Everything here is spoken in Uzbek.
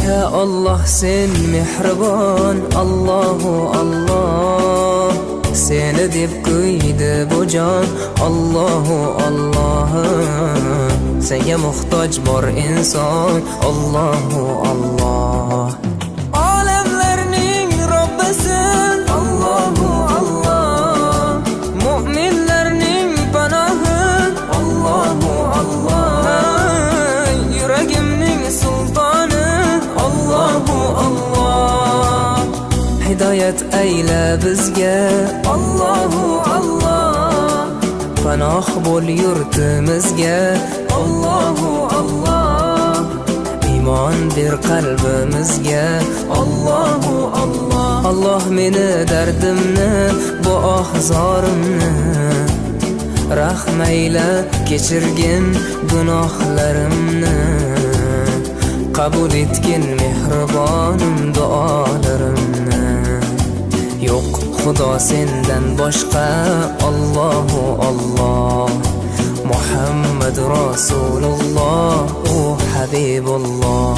Ya Allah sen mehribon, Allahu Allah. Seni deb kuydi bu jon, Allahu Allah. Senga muhtoj bor inson, Allahu Allah. Olamlarning Robbisin, Allahu Allah. Mu'minlarning panohi, Allahu Allah. Yuragimning sultoni, Allahu Allah. Hidayat ayla bizga, Allahu Allah. Panoh bo'l yurtimizga, Allahu Allah. Iymon ber qalbimizga, Allahu Allah. Allah meni dardimni, bu ohzorimni rahmayla kechirgin gunohlarimni. Qabul etgin mehribonim duolarimni. Yo'q Xudo sendan boshqa, Allahu Allah. Muhammad Rasululloh, u Habibulloh.